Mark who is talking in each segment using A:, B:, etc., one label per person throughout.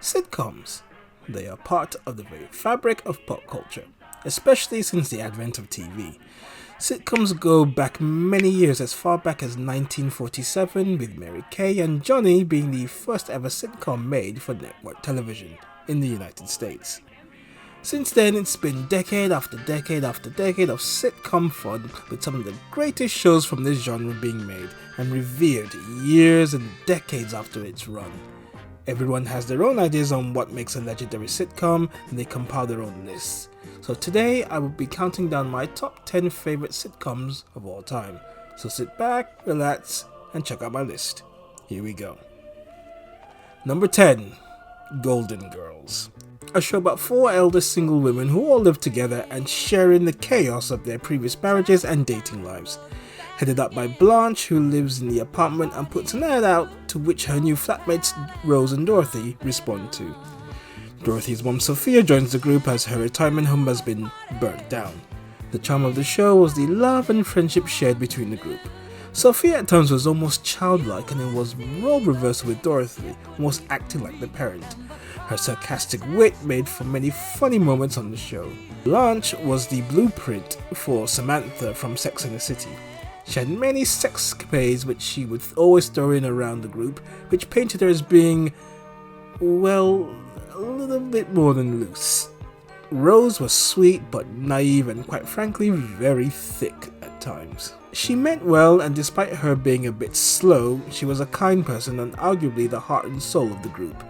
A: Sitcoms. They are part of the very fabric of pop culture, especially since the advent of TV. Sitcoms go back many years, as far back as 1947, with Mary Kay and Johnny being the first ever sitcom made for network television in the United States. Since then, it's been decade after decade after decade of sitcom fun, with some of the greatest shows from this genre being made and revered years and decades after its run. Everyone has their own ideas on what makes a legendary sitcom, and they compile their own lists. So today, I will be counting down my top 10 favorite sitcoms of all time. So sit back, relax, and check out my list. Here we go. Number 10. Golden Girls. A show about four elder single women who all live together and share in the chaos of their previous marriages and dating lives. Headed up by Blanche, who lives in the apartment and puts an ad out to which her new flatmates Rose and Dorothy respond to. Dorothy's mom Sophia joins the group as her retirement home has been burnt down. The charm of the show was the love and friendship shared between the group. Sophia at times was almost childlike, and it was role reversal with Dorothy, almost acting like the parent. Her sarcastic wit made for many funny moments on the show. Blanche was the blueprint for Samantha from Sex and the City. She had many sexcapades which she would always throw in around the group, which painted her as being, well, a little bit more than loose. Rose was sweet but naive and quite frankly very thick at times. She meant well, and despite her being a bit slow, she was a kind person and arguably the heart and soul of the group.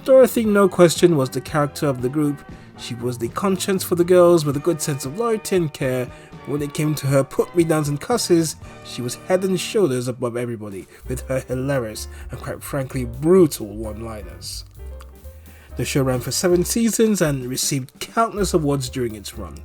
A: Dorothy, no question, was the character of the group. She was the conscience for the girls with a good sense of loyalty and care. When it came to her put-me-downs and cusses, she was head and shoulders above everybody with her hilarious and quite frankly brutal one-liners. The show ran for 7 seasons and received countless awards during its run.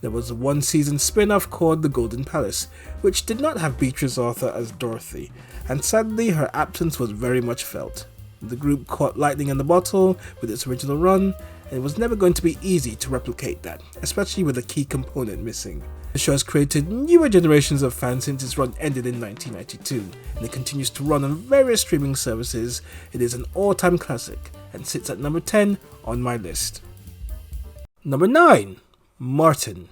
A: There was a one-season spin-off called The Golden Palace, which did not have Beatrice Arthur as Dorothy, and sadly her absence was very much felt. The group caught lightning in the bottle with its original run, and it was never going to be easy to replicate that, especially with a key component missing. The show has created newer generations of fans since its run ended in 1992, and it continues to run on various streaming services. It is an all-time classic, and sits at number 10 on my list. Number 9. Martin.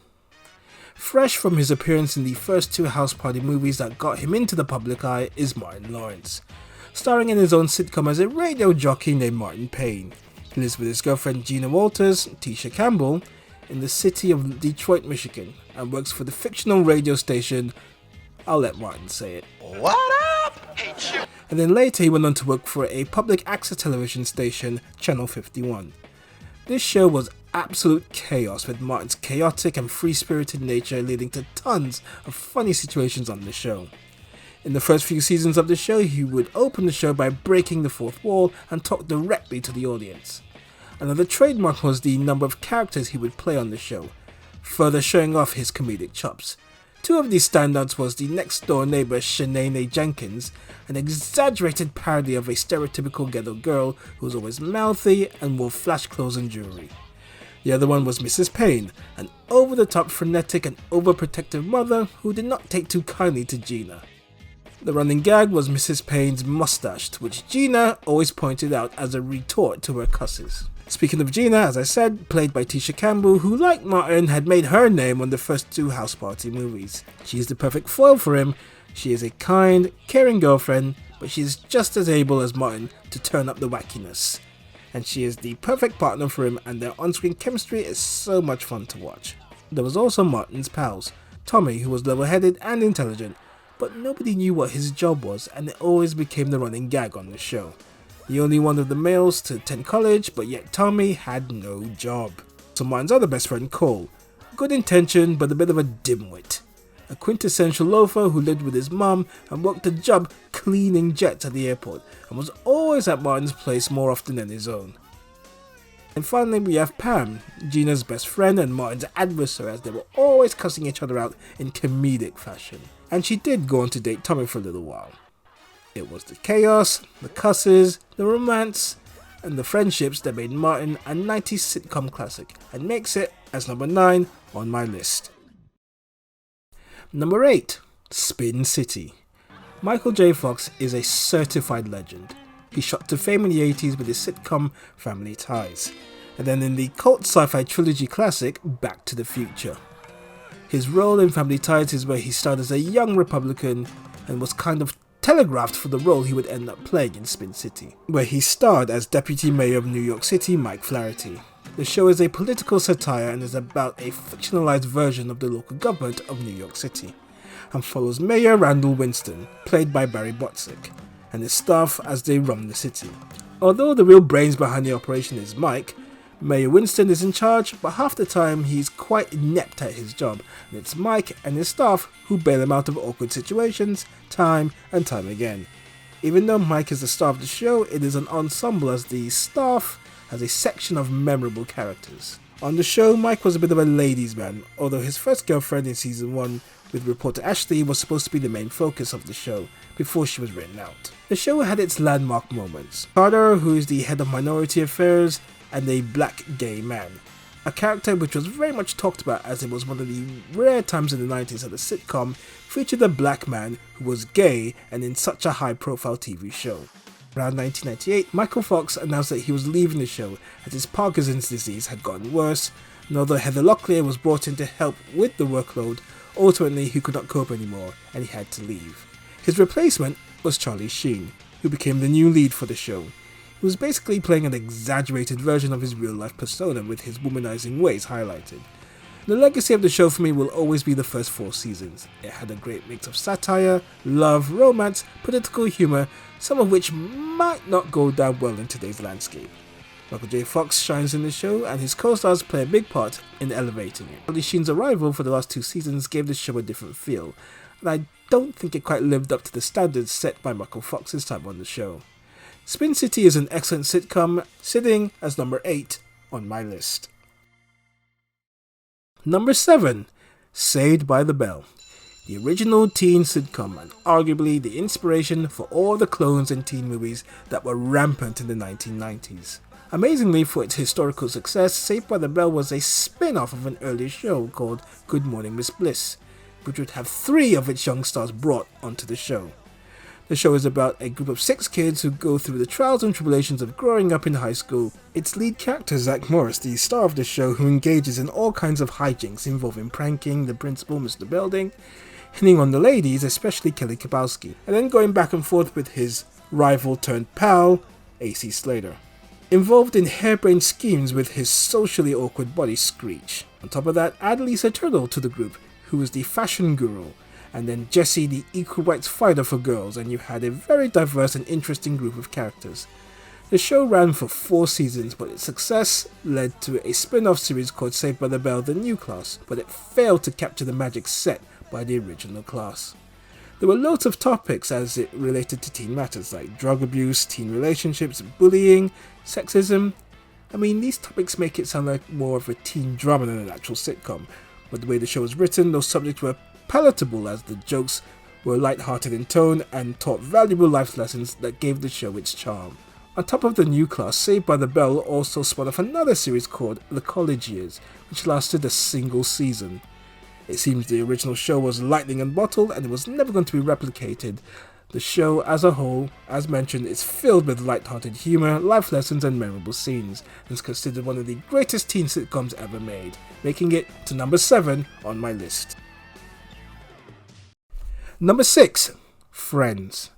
A: Fresh from his appearance in the first 2 House Party movies that got him into the public eye is Martin Lawrence. Starring in his own sitcom as a radio jockey named Martin Payne. He lives with his girlfriend Gina Walters, Tisha Campbell, in the city of Detroit, Michigan, and works for the fictional radio station, I'll let Martin say it.
B: What up? Hate you.
A: And then later he went on to work for a public access television station, Channel 51. This show was absolute chaos, with Martin's chaotic and free-spirited nature leading to tons of funny situations on the show. In the first few seasons of the show, he would open the show by breaking the fourth wall and talk directly to the audience. Another trademark was the number of characters he would play on the show, further showing off his comedic chops. 2 of these standouts was the next-door neighbor Shanae Jenkins, an exaggerated parody of a stereotypical ghetto girl who was always mouthy and wore flash clothes and jewelry. The other one was Mrs. Payne, an over-the-top frenetic and overprotective mother who did not take too kindly to Gina. The running gag was Mrs. Payne's mustache, which Gina always pointed out as a retort to her cusses. Speaking of Gina, as I said, played by Tisha Campbell, who like Martin had made her name on the first 2 House Party movies. She is the perfect foil for him. She is a kind, caring girlfriend, but she is just as able as Martin to turn up the wackiness. And she is the perfect partner for him, and their on-screen chemistry is so much fun to watch. There was also Martin's pals, Tommy, who was level-headed and intelligent, but nobody knew what his job was, and it always became the running gag on the show. The only one of the males to attend college, but yet Tommy had no job. So Martin's other best friend, Cole, good intention but a bit of a dimwit. A quintessential loafer who lived with his mum and worked a job cleaning jets at the airport, and was always at Martin's place more often than his own. And finally we have Pam, Gina's best friend and Martin's adversary, as they were always cussing each other out in comedic fashion. And she did go on to date Tommy for a little while. It was the chaos, the cusses, the romance, and the friendships that made Martin a 90s sitcom classic, and makes it as number 9 on my list. Number 8. Spin City. Michael J. Fox is a certified legend. he shot to fame in the 80s with his sitcom Family Ties, and then in the cult sci-fi trilogy classic Back to the Future. His role in Family Ties is where he starred as a young Republican and was kind of telegraphed for the role he would end up playing in Spin City, where he starred as Deputy Mayor of New York City Mike Flaherty. The show is a political satire and is about a fictionalized version of the local government of New York City, and follows Mayor Randall Winston, played by Barry Botzik, and his staff as they run the city. Although the real brains behind the operation is Mike, Mayor Winston is in charge, but half the time he's quite inept at his job, and it's Mike and his staff who bail him out of awkward situations, time and time again. Even though Mike is the star of the show, it is an ensemble as the staff has a section of memorable characters. On the show, Mike was a bit of a ladies' man, although his first girlfriend in season 1 with reporter Ashley was supposed to be the main focus of the show before she was written out. The show had its landmark moments. Carter, who is the head of minority affairs, and a black gay man, a character which was very much talked about as it was one of the rare times in the 90s that a sitcom featured a black man who was gay and in such a high profile TV show. Around 1998, Michael Fox announced that he was leaving the show as his Parkinson's disease had gotten worse, and although Heather Locklear was brought in to help with the workload, ultimately he could not cope anymore and he had to leave. His replacement was Charlie Sheen, who became the new lead for the show. He was basically playing an exaggerated version of his real-life persona with his womanizing ways highlighted. The legacy of the show for me will always be the first 4 seasons. It had a great mix of satire, love, romance, political humour, some of which might not go down well in today's landscape. Michael J. Fox shines in the show, and his co-stars play a big part in elevating it. Charlie Sheen's arrival for the last 2 seasons gave the show a different feel, and I don't think it quite lived up to the standards set by Michael Fox's time on the show. Spin City is an excellent sitcom, sitting as number 8 on my list. Number 7, Saved by the Bell. The original teen sitcom and arguably the inspiration for all the clones and teen movies that were rampant in the 1990s. Amazingly, for its historical success, Saved by the Bell was a spin-off of an earlier show called Good Morning Miss Bliss, which would have 3 of its young stars brought onto the show. The show is about a group of 6 kids who go through the trials and tribulations of growing up in high school. Its lead character, Zach Morris, the star of the show, who engages in all kinds of hijinks involving pranking the principal, Mr. Belding, hitting on the ladies, especially Kelly Kapowski, and then going back and forth with his rival turned pal, AC Slater. Involved in harebrained schemes with his socially awkward buddy Screech. On top of that, add Lisa Turtle to the group, who was the fashion guru, and then Jessie, the equal rights fighter for girls, and you had a very diverse and interesting group of characters. The show ran for 4 seasons, but its success led to a spin-off series called Saved by the Bell: The New Class, but it failed to capture the magic set by the original class. There were loads of topics as it related to teen matters like drug abuse, teen relationships, bullying, sexism. I mean, these topics make it sound like more of a teen drama than an actual sitcom, but the way the show was written, those subjects were palatable as the jokes were light-hearted in tone and taught valuable life lessons that gave the show its charm. On top of The New Class, Saved by the Bell also spun off another series called The College Years, which lasted a single season. It seems the original show was lightning unbottled and it was never going to be replicated. The show as a whole, as mentioned, is filled with light-hearted humour, life lessons and memorable scenes, and is considered one of the greatest teen sitcoms ever made, making it to number 7 on my list. Number 6, Friends.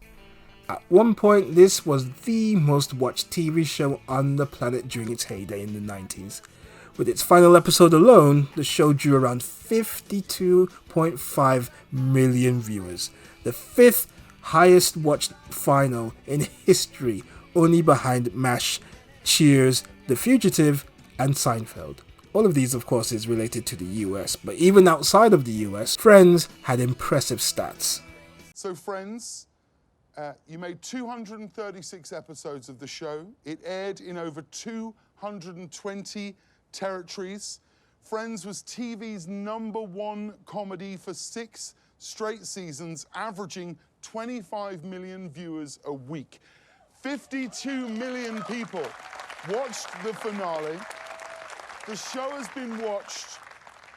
A: At one point, this was the most watched TV show on the planet during its heyday in the 90s. With its final episode alone, the show drew around 52.5 million viewers, the 5th highest watched final in history, only behind MASH, Cheers, The Fugitive, and Seinfeld. All of these, of course, is related to the US, but even outside of the US, Friends had impressive stats.
C: So Friends, you made 236 episodes of the show. It aired in over 220 territories. Friends was TV's #1 comedy for 6 straight seasons, averaging 25 million viewers a week. 52 million people watched the finale. The show has been watched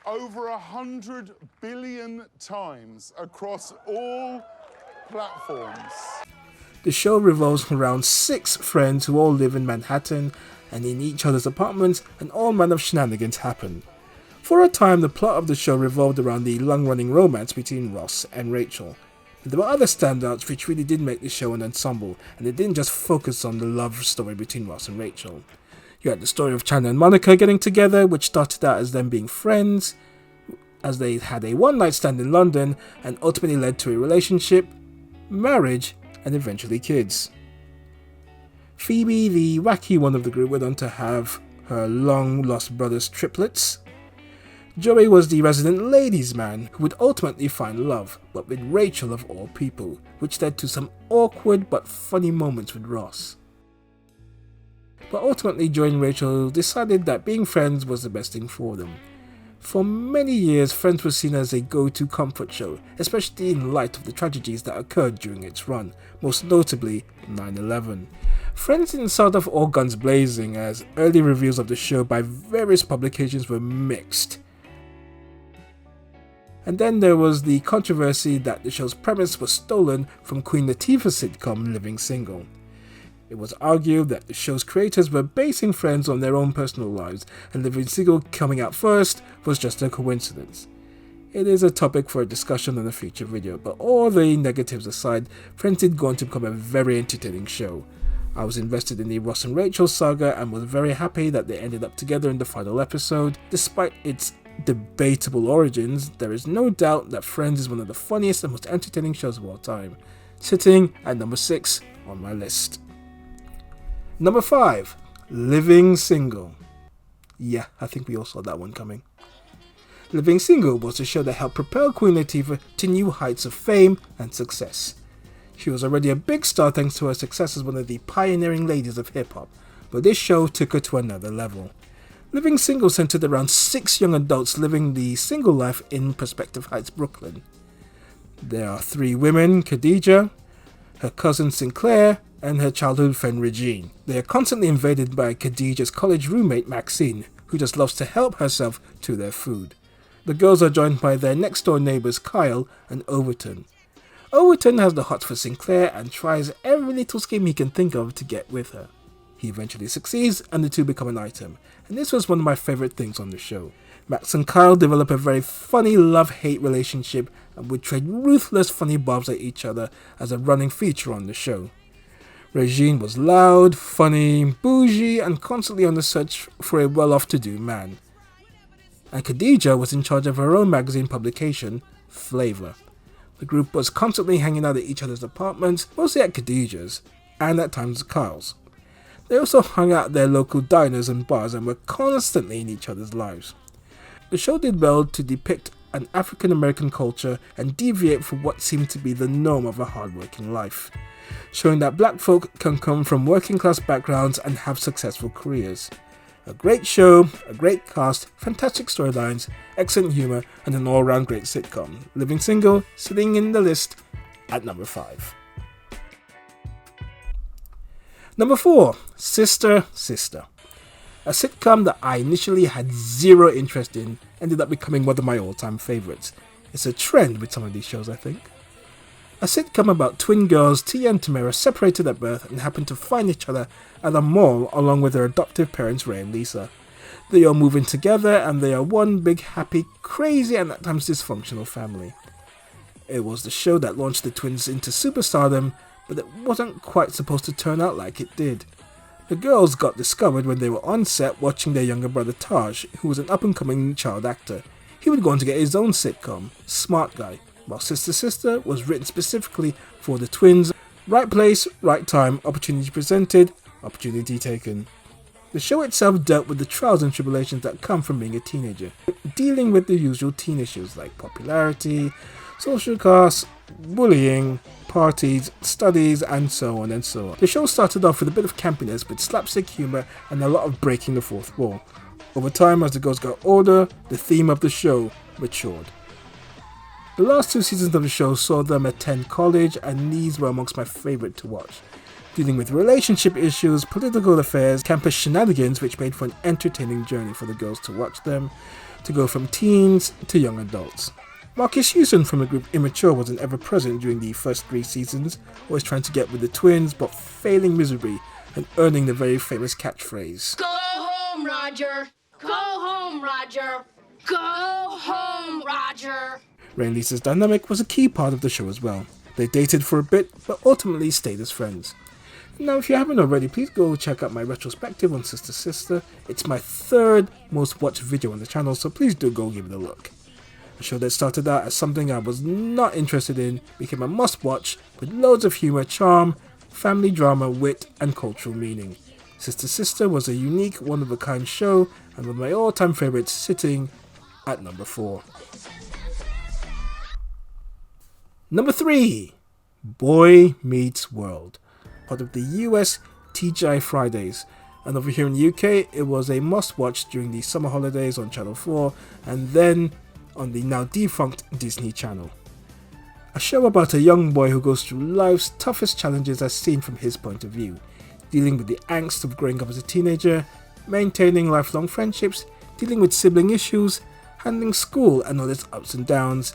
C: over 100 billion times across all platforms.
A: The show revolves around 6 friends who all live in Manhattan and in each other's apartments, and all manner of shenanigans happen. For a time, the plot of the show revolved around the long-running romance between Ross and Rachel. But there were other standouts which really did make the show an ensemble, and it didn't just focus on the love story between Ross and Rachel. You had the story of Chandler and Monica getting together, which started out as them being friends, as they had a one-night stand in London, and ultimately led to a relationship, marriage, and eventually kids. Phoebe, the wacky one of the group, went on to have her long-lost brothers triplets. Joey was the resident ladies' man who would ultimately find love, but with Rachel of all people, which led to some awkward but funny moments with Ross. But ultimately, Joey and Rachel decided that being friends was the best thing for them. For many years, Friends was seen as a go-to comfort show, especially in light of the tragedies that occurred during its run, most notably 9/11. Friends didn't start off all guns blazing, as early reviews of the show by various publications were mixed. And then there was the controversy that the show's premise was stolen from Queen Latifah's sitcom Living Single. It was argued that the show's creators were basing Friends on their own personal lives, and Living Single coming out first was just a coincidence. It is a topic for a discussion in a future video, but all the negatives aside, Friends did go on to become a very entertaining show. I was invested in the Ross and Rachel saga and was very happy that they ended up together in the final episode. Despite its debatable origins, there is no doubt that Friends is one of the funniest and most entertaining shows of all time, sitting at number 6 on my list. Number 5, Living Single. Yeah, I think we all saw that one coming. Living Single was the show that helped propel Queen Latifah to new heights of fame and success. She was already a big star thanks to her success as one of the pioneering ladies of hip-hop, but this show took her to another level. Living Single centered around 6 young adults living the single life in Prospective Heights, Brooklyn. There are 3 women, Khadija, her cousin Sinclair, and her childhood friend Regine. They are constantly invaded by Khadija's college roommate Maxine, who just loves to help herself to their food. The girls are joined by their next door neighbours Kyle and Overton. Overton has the hots for Sinclair and tries every little scheme he can think of to get with her. He eventually succeeds and the two become an item, and this was one of my favourite things on the show. Max and Kyle develop a very funny love-hate relationship and would trade ruthless funny bobs at each other as a running feature on the show. Regine was loud, funny, bougie, and constantly on the search for a well-off-to-do man. And Khadija was in charge of her own magazine publication, Flavor. The group was constantly hanging out at each other's apartments, mostly at Khadija's, and at times Kyle's. They also hung out at their local diners and bars and were constantly in each other's lives. The show did well to depict an African American culture and deviate from what seemed to be the norm of a hard-working life, showing that black folk can come from working class backgrounds and have successful careers. A great show, a great cast, fantastic storylines, excellent humour, and an all-round great sitcom. Living Single sitting in the list at number 5. Number 4, Sister, Sister. A sitcom that I initially had zero interest in ended up becoming one of my all-time favourites. It's a trend with some of these shows, I think. A sitcom about twin girls Tia and Tamara separated at birth and happened to find each other at a mall along with their adoptive parents Ray and Lisa. They all move in together and they are one big happy, crazy and at times dysfunctional family. It was the show that launched the twins into superstardom, but it wasn't quite supposed to turn out like it did. The girls got discovered when they were on set watching their younger brother Taj, who was an up-and-coming child actor. He would go on to get his own sitcom, Smart Guy, while Sister Sister was written specifically for the twins. Right place, right time, opportunity presented, opportunity taken. The show itself dealt with the trials and tribulations that come from being a teenager, dealing with the usual teen issues like popularity, social costs, bullying, parties, studies, and so on and so on. The show started off with a bit of campiness with slapstick humour and a lot of breaking the fourth wall. Over time, as the girls got older, the theme of the show matured. The last 2 seasons of the show saw them attend college, and these were amongst my favourite to watch, dealing with relationship issues, political affairs, campus shenanigans, which made for an entertaining journey for the girls to watch them, to go from teens to young adults. Marcus Houston from the group Immature wasn't ever present during the first 3 seasons, always trying to get with the twins but failing miserably and earning the very famous catchphrase,
B: Go home, Roger. Go home, Roger. Go home, Roger.
A: Ray and Lisa's dynamic was a key part of the show as well. They dated for a bit but ultimately stayed as friends. Now, if you haven't already, please go check out my retrospective on Sister Sister. It's my 3rd most watched video on the channel, so please do go give it a look. A show that started out as something I was not interested in became a must-watch with loads of humour, charm, family drama, wit and cultural meaning. Sister Sister was a unique, one-of-a-kind show and one of my all-time favourites, sitting at number 4. Number 3. Boy Meets World, part of the US TGI Fridays, and over here in the UK it was a must-watch during the summer holidays on Channel 4 and then on the now defunct Disney Channel. A show about a young boy who goes through life's toughest challenges as seen from his point of view, dealing with the angst of growing up as a teenager, maintaining lifelong friendships, dealing with sibling issues, handling school and all its ups and downs,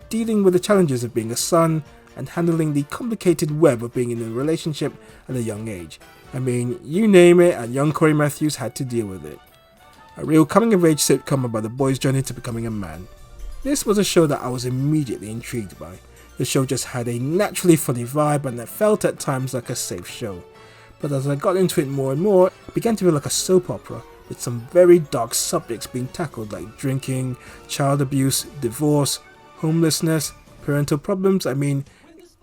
A: dealing with the challenges of being a son, and handling the complicated web of being in a relationship at a young age. I mean, you name it, and young Corey Matthews had to deal with it. A real coming-of-age sitcom about a boy's journey to becoming a man. This was a show that I was immediately intrigued by. The show just had a naturally funny vibe and it felt at times like a safe show. But as I got into it more and more, it began to feel like a soap opera, with some very dark subjects being tackled like drinking, child abuse, divorce, homelessness, parental problems. I mean,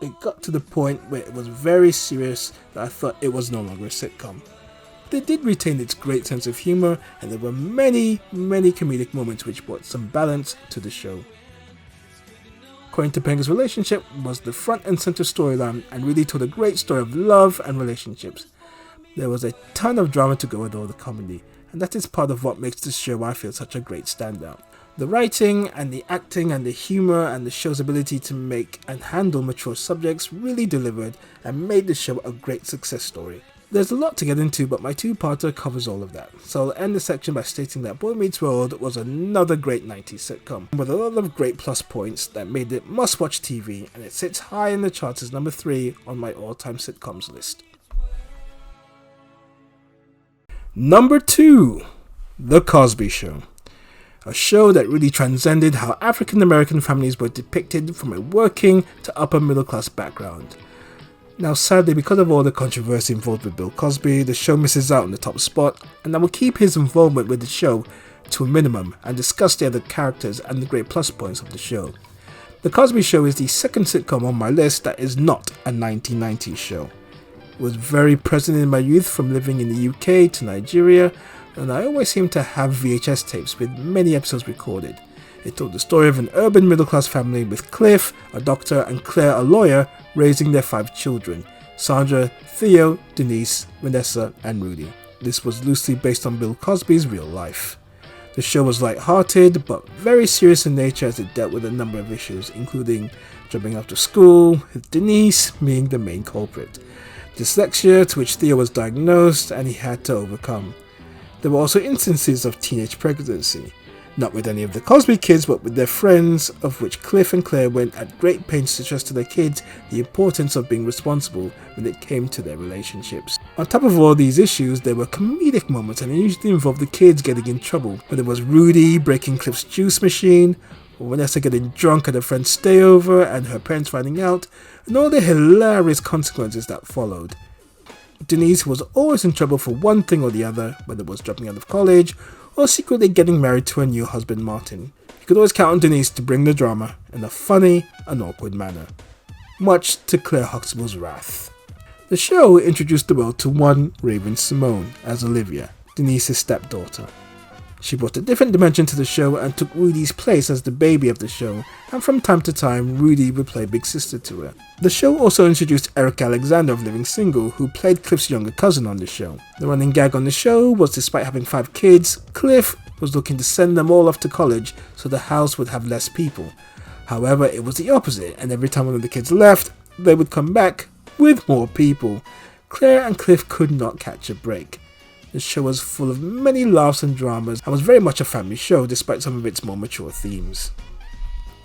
A: it got to the point where it was very serious that I thought it was no longer a sitcom. But it did retain its great sense of humour, and there were many comedic moments which brought some balance to the show. Corey and Topanga's relationship was the front and centre storyline and really told a great story of love and relationships. There was a ton of drama to go with all the comedy, and that is part of what makes this show, I feel, such a great standout. The writing and the acting and the humour and the show's ability to make and handle mature subjects really delivered and made the show a great success story. There's a lot to get into, but my 2-parter covers all of that, so I'll end the section by stating that Boy Meets World was another great 90s sitcom, with a lot of great plus points that made it must-watch TV, and it sits high in the charts as number 3 on my all-time sitcoms list. Number 2. The Cosby Show. A show that really transcended how African American families were depicted from a working to upper middle class background. Now sadly, because of all the controversy involved with Bill Cosby, the show misses out on the top spot, and I will keep his involvement with the show to a minimum and discuss the other characters and the great plus points of the show. The Cosby Show is the second sitcom on my list that is not a 1990s show. It was very present in my youth from living in the UK to Nigeria, and I always seem to have VHS tapes with many episodes recorded. It told the story of an urban middle-class family with Cliff, a doctor, and Claire, a lawyer, raising their 5 children: Sandra, Theo, Denise, Vanessa, and Rudy. This was loosely based on Bill Cosby's real life. The show was light-hearted, but very serious in nature as it dealt with a number of issues, including dropping out of school, with Denise being the main culprit, dyslexia, to which Theo was diagnosed and he had to overcome. There were also instances of teenage pregnancy, not with any of the Cosby kids but with their friends, of which Cliff and Claire went at great pains to stress to their kids the importance of being responsible when it came to their relationships. On top of all these issues, there were comedic moments, and it usually involved the kids getting in trouble, whether it was Rudy breaking Cliff's juice machine, or Vanessa getting drunk at a friend's stayover and her parents finding out, and all the hilarious consequences that followed. Denise was always in trouble for one thing or the other, whether it was dropping out of college or secretly getting married to her new husband Martin. You could always count on Denise to bring the drama in a funny and awkward manner, much to Claire Huxtable's wrath. The show introduced the world to one Raven Simone as Olivia, Denise's stepdaughter. She brought a different dimension to the show and took Rudy's place as the baby of the show, and from time to time Rudy would play big sister to her. The show also introduced RetroAlexander of Living Single, who played Cliff's younger cousin on the show. The running gag on the show was, despite having 5 kids, Cliff was looking to send them all off to college so the house would have less people. However, it was the opposite, and every time one of the kids left, they would come back with more people. Claire and Cliff could not catch a break. The show was full of many laughs and dramas and was very much a family show despite some of its more mature themes.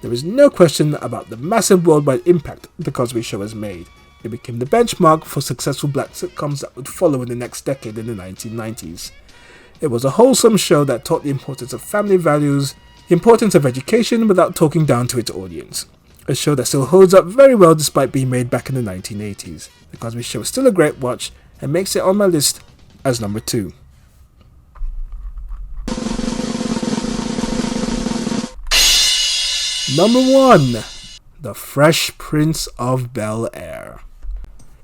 A: There is no question about the massive worldwide impact The Cosby Show has made. It became the benchmark for successful black sitcoms that would follow in the next decade in the 1990s. It was a wholesome show that taught the importance of family values, the importance of education without talking down to its audience. A show that still holds up very well despite being made back in the 1980s. The Cosby Show is still a great watch and makes it on my list as number 2. Number 1. The Fresh Prince of BelAir.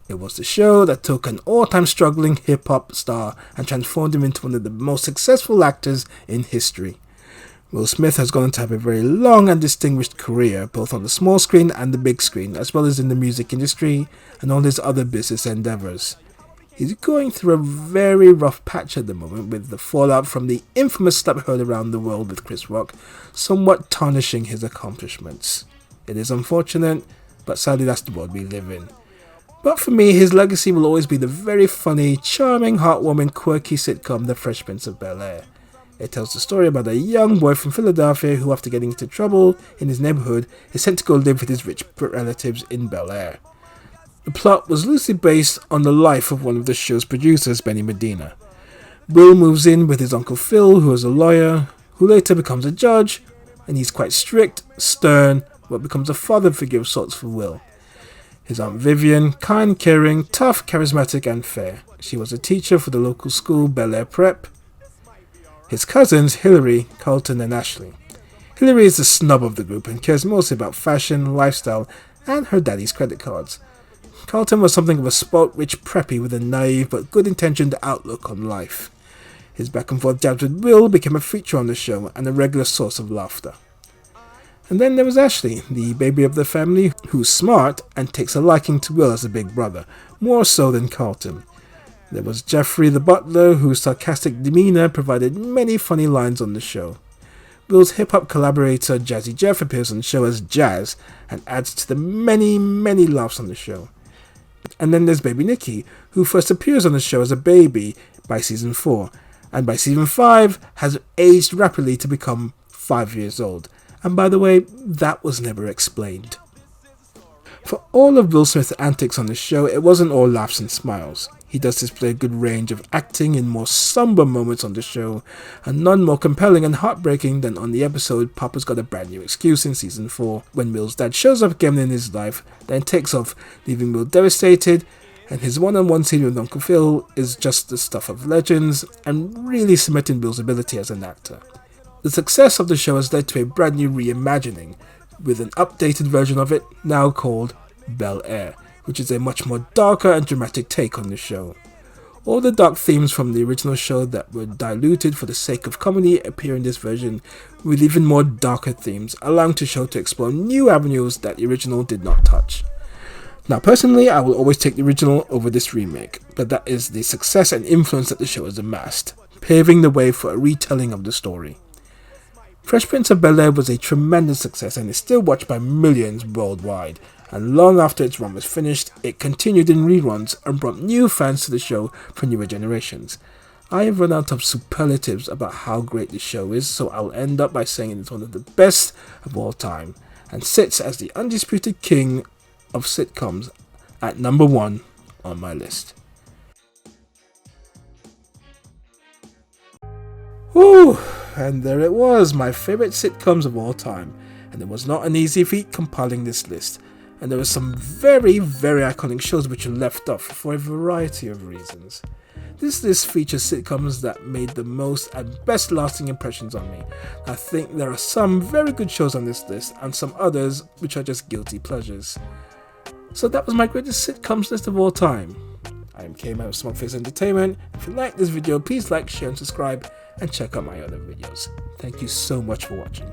A: It was the show that took an all-time struggling hip-hop star and transformed him into one of the most successful actors in history. Will Smith has gone on to have a very long and distinguished career, both on the small screen and the big screen, as well as in the music industry and all his other business endeavours. He's going through a very rough patch at the moment, with the fallout from the infamous slap heard around the world with Chris Rock somewhat tarnishing his accomplishments. It is unfortunate, but sadly that's the world we live in. But for me, his legacy will always be the very funny, charming, heartwarming, quirky sitcom The Fresh Prince of BelAir. It tells the story about a young boy from Philadelphia who, after getting into trouble in his neighborhood, is sent to go live with his rich relatives in BelAir. The plot was loosely based on the life of one of the show's producers, Benny Medina. Will moves in with his Uncle Phil, who is a lawyer, who later becomes a judge, and he's quite strict, stern, but becomes a father figure of sorts for Will. His Aunt Vivian, kind, caring, tough, charismatic, and fair. She was a teacher for the local school, BelAir Prep. His cousins, Hillary, Carlton, and Ashley. Hillary is the snub of the group and cares mostly about fashion, lifestyle, and her daddy's credit cards. Carlton was something of a sport-rich preppy with a naive but good-intentioned outlook on life. His back-and-forth jabs with Will became a feature on the show and a regular source of laughter. And then there was Ashley, the baby of the family, who's smart and takes a liking to Will as a big brother, more so than Carlton. There was Jeffrey the butler, whose sarcastic demeanour provided many funny lines on the show. Will's hip-hop collaborator Jazzy Jeff appears on the show as Jazz and adds to the many, many laughs on the show. And then there's baby Nikki, who first appears on the show as a baby by season 4, and by season 5 has aged rapidly to become 5 years old. And by the way, that was never explained. For all of Will Smith's antics on the show, it wasn't all laughs and smiles. He does display a good range of acting in more somber moments on the show, and none more compelling and heartbreaking than on the episode Papa's Got a Brand New Excuse in season 4, when Will's dad shows up again in his life, then takes off, leaving Will devastated, and his one-on-one scene with Uncle Phil is just the stuff of legends, and really cementing Will's ability as an actor. The success of the show has led to a brand new reimagining, with an updated version of it now called BelAir, which is a much more darker and dramatic take on the show. All the dark themes from the original show that were diluted for the sake of comedy appear in this version, with even more darker themes, allowing the show to explore new avenues that the original did not touch. Now personally, I will always take the original over this remake, but that is the success and influence that the show has amassed, paving the way for a retelling of the story. Fresh Prince of BelAir was a tremendous success and is still watched by millions worldwide, and long after its run was finished, it continued in reruns and brought new fans to the show for newer generations. I have run out of superlatives about how great the show is, so I'll end up by saying it's one of the best of all time, and sits as the undisputed king of sitcoms at number 1 on my list. Whew, and there it was, my favourite sitcoms of all time, and it was not an easy feat compiling this list, and there were some very, very iconic shows which were left off for a variety of reasons. This list features sitcoms that made the most and best lasting impressions on me. I think there are some very good shows on this list, and some others which are just guilty pleasures. So that was my greatest sitcoms list of all time. I am K-Man of Smugface Entertainment. If you like this video, please like, share and subscribe, and check out my other videos. Thank you so much for watching.